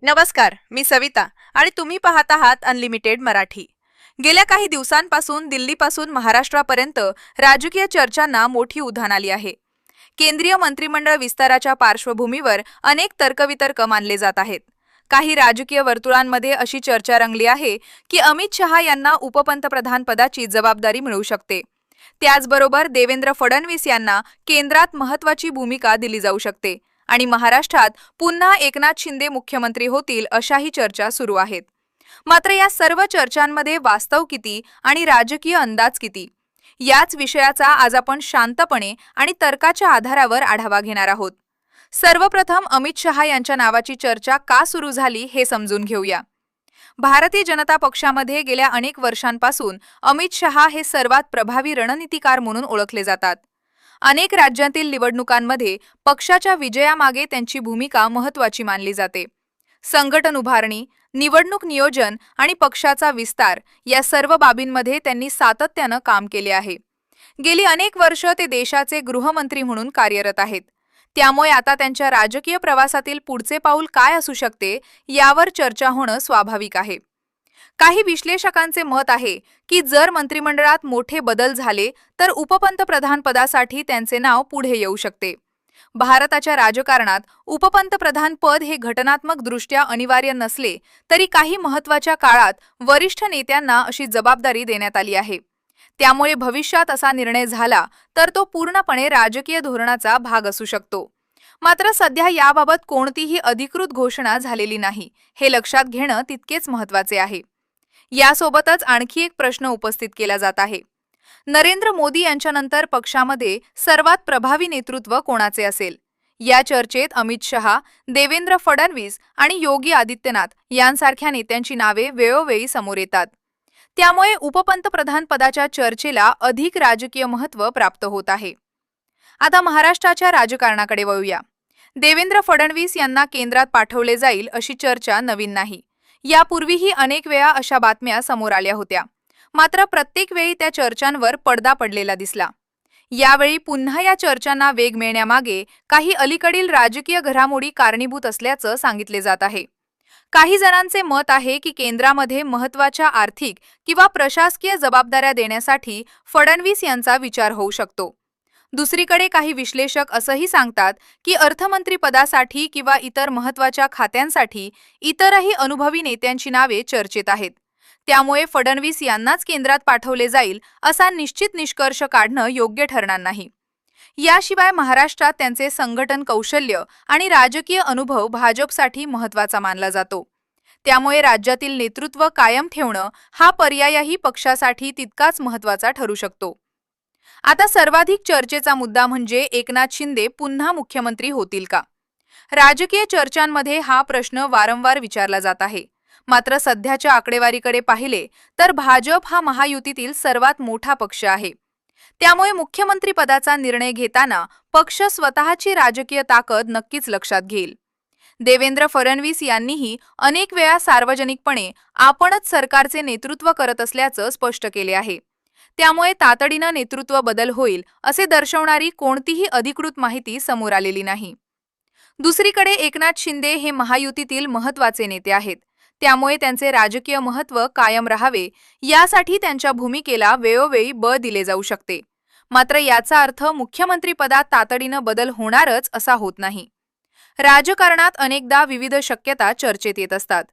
नमस्कार, मी सविता आणि तुम्ही पाहत आहात अनलिमिटेड मराठी. गेल्या काही दिवसांपासून दिल्लीपासून महाराष्ट्रापर्यंत राजकीय चर्चांना मोठी उधाण आली आहे. केंद्रीय मंत्रिमंडळ विस्ताराच्या पार्श्वभूमीवर अनेक तर्कवितर्क मानले जात आहेत. काही राजकीय वर्तुळांमध्ये अशी चर्चा रंगली आहे की अमित शहा यांना उपपंतप्रधान पदाची जबाबदारी मिळू शकते. त्याचबरोबर देवेंद्र फडणवीस यांना केंद्रात महत्त्वाची भूमिका दिली जाऊ शकते आणि महाराष्ट्रात पुन्हा एकनाथ शिंदे मुख्यमंत्री होतील अशाही चर्चा सुरू आहेत. मात्र या सर्व चर्चांमध्ये वास्तव किती आणि राजकीय अंदाज किती, याच विषयाचा आज आपण शांतपणे आणि तर्काच्या आधारावर आढावा घेणार आहोत. सर्वप्रथम अमित शहा यांच्या नावाची चर्चा का सुरू झाली हे समजून घेऊया. भारतीय जनता पक्षामध्ये गेल्या अनेक वर्षांपासून अमित शहा हे सर्वात प्रभावी रणनीतिकार म्हणून ओळखले जातात. अनेक राज्यांतील निवडणुकांमध्ये पक्षाच्या विजयामागे त्यांची भूमिका महत्त्वाची मानली जाते. संघटन उभारणी, निवडणूक नियोजन आणि पक्षाचा विस्तार या सर्व बाबींमध्ये त्यांनी सातत्यानं काम केले आहे. गेली अनेक वर्ष ते देशाचे गृहमंत्री म्हणून कार्यरत आहेत. त्यामुळे आता त्यांच्या राजकीय प्रवासातील पुढचे पाऊल काय असू शकते यावर चर्चा होणं स्वाभाविक आहे. काही विश्लेषकांचे मत आहे की जर मंत्रिमंडळात मोठे बदल झाले तर उपपंतप्रधान पदासाठी त्यांचे नाव पुढे येऊ शकते. भारताच्या राजकारणात उपपंतप्रधान पद हे घटनात्मकदृष्ट्या अनिवार्य नसले तरी काही महत्त्वाच्या काळात वरिष्ठ नेत्यांना अशी जबाबदारी देण्यात आली आहे. त्यामुळे भविष्यात असा निर्णय झाला तर तो पूर्णपणे राजकीय धोरणाचा भाग असू शकतो. मात्र सध्या याबाबत कोणतीही अधिकृत घोषणा झालेली नाही, हे लक्षात घेणं तितकेच महत्त्वाचे आहे. यासोबतच आणखी एक प्रश्न उपस्थित केला जात आहे. नरेंद्र मोदी यांच्यानंतर पक्षामध्ये सर्वात प्रभावी नेतृत्व कोणाचे असेल? या चर्चेत अमित शहा, देवेंद्र फडणवीस आणि योगी आदित्यनाथ यांसारख्या नेत्यांची नावे वेळोवेळी समोर येतात. त्यामुळे उपपंतप्रधान पदाच्या चर्चेला अधिक राजकीय महत्त्व प्राप्त होत आहे. आता महाराष्ट्राच्या राजकारणाकडे वळूया. देवेंद्र फडणवीस यांना केंद्रात पाठवले जाईल अशी चर्चा नवीन नाही. यापूर्वीही अनेक वेळा अशा बातम्या समोर आल्या होत्या. मात्र प्रत्येक वेळी त्या चर्चांवर पडदा पडलेला दिसला. यावेळी पुन्हा या चर्चांना वेग मिळण्यामागे काही अलीकडील राजकीय घडामोडी कारणीभूत असल्याचं सांगितले जात आहे. काही जणांचे मत आहे की केंद्रामध्ये महत्त्वाच्या आर्थिक किंवा प्रशासकीय जबाबदाऱ्या देण्यासाठी फडणवीस यांचा विचार होऊ शकतो. दुसरीकडे काही विश्लेषक असंही सांगतात की अर्थमंत्री पदासाठी किंवा इतर महत्त्वाच्या खात्यांसाठी इतरही अनुभवी नेत्यांची नावे चर्चेत आहेत. त्यामुळे फडणवीस यांनाच केंद्रात पाठवले जाईल असा निश्चित निष्कर्ष काढणं योग्य ठरणार नाही. याशिवाय महाराष्ट्रात त्यांचे संघटन कौशल्य आणि राजकीय अनुभव भाजपसाठी महत्त्वाचा मानला जातो. त्यामुळे राज्यातील नेतृत्व कायम ठेवणं हा पर्यायही पक्षासाठी तितकाच महत्त्वाचा ठरू शकतो. आता सर्वाधिक चर्चेचा मुद्दा म्हणजे एकनाथ शिंदे पुन्हा मुख्यमंत्री होतील का? राजकीय चर्चांमध्ये हा प्रश्न वारंवार विचारला जात आहे. मात्र सध्याच्या आकडेवारीकडे पाहिले तर भाजप हा महायुतीतील सर्वात मोठा पक्ष आहे. त्यामुळे मुख्यमंत्री पदाचा निर्णय घेताना पक्ष स्वतःची राजकीय ताकद नक्कीच लक्षात घेईल. देवेंद्र फडणवीस यांनीही अनेक वेळा सार्वजनिकपणे आपणच सरकारचे नेतृत्व करत असल्याचं स्पष्ट केले आहे. त्यामुळे तातडीनं नेतृत्व बदल होईल असे दर्शवणारी कोणतीही अधिकृत माहिती समोर आलेली नाही. दुसरीकडे एकनाथ शिंदे हे महायुतीतील महत्त्वाचे नेते आहेत. त्यामुळे त्यांचे राजकीय महत्त्व कायम राहावे यासाठी त्यांच्या भूमिकेला वेळोवेळी बळ दिले जाऊ शकते. मात्र याचा अर्थ मुख्यमंत्रीपदात तातडीनं बदल होणारच असा होत नाही. राजकारणात अनेकदा विविध शक्यता चर्चेत येत असतात.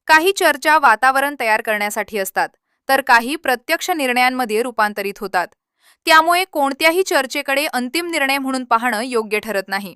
काही चर्चा वातावरण तयार करण्यासाठी असतात तर काही प्रत्यक्ष निर्णयांमध्ये रूपांतरित होतात. त्यामुळे कोणत्याही चर्चेकडे अंतिम निर्णय म्हणून पाहणं योग्य ठरत नाही.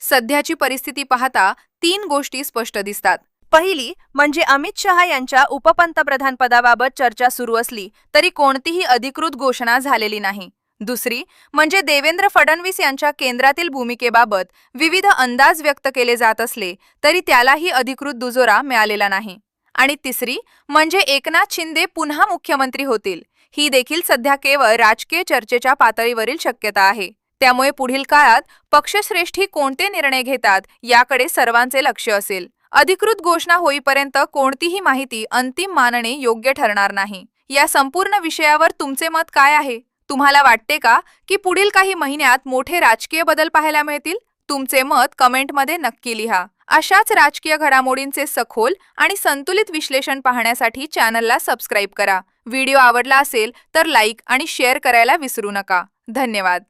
सध्याची परिस्थिती पाहता 3 गोष्टी स्पष्ट दिसतात. पहिली म्हणजे अमित शहा यांच्या उपपंतप्रधान पदाबाबत चर्चा सुरू असली तरी कोणतीही अधिकृत घोषणा झालेली नाही. दुसरी म्हणजे देवेंद्र फडणवीस यांच्या केंद्रातील भूमिकेबाबत विविध अंदाज व्यक्त केले जात असले तरी त्यालाही अधिकृत दुजोरा मिळालेला नाही. आणि तिसरी म्हणजे एकनाथ शिंदे पुन्हा मुख्यमंत्री होतील. ही देखील सध्या केवळ राजकीय चर्चेच्या पातळीवरील शक्यता आहे. त्यामुळे पुढील काळात पक्षश्रेष्ठी कोणते निर्णय घेतात याकडे सर्वांचे लक्ष असेल. अधिकृत घोषणा होईपर्यंत कोणतीही माहिती अंतिम मानणे योग्य ठरणार नाही. या संपूर्ण विषयावर तुमचे मत काय आहे? तुम्हाला वाटते का की पुढील काही महिन्यात मोठे राजकीय बदल पाहायला मिळतील? तुमचे मत कमेंटमध्ये नक्की लिहा. अशाच राजकीय घडामोडींचे सखोल आणि संतुलित विश्लेषण पाहण्यासाठी चॅनलला सबस्क्राईब करा. व्हिडिओ आवडला असेल तर लाईक आणि शेअर करायला विसरू नका. धन्यवाद.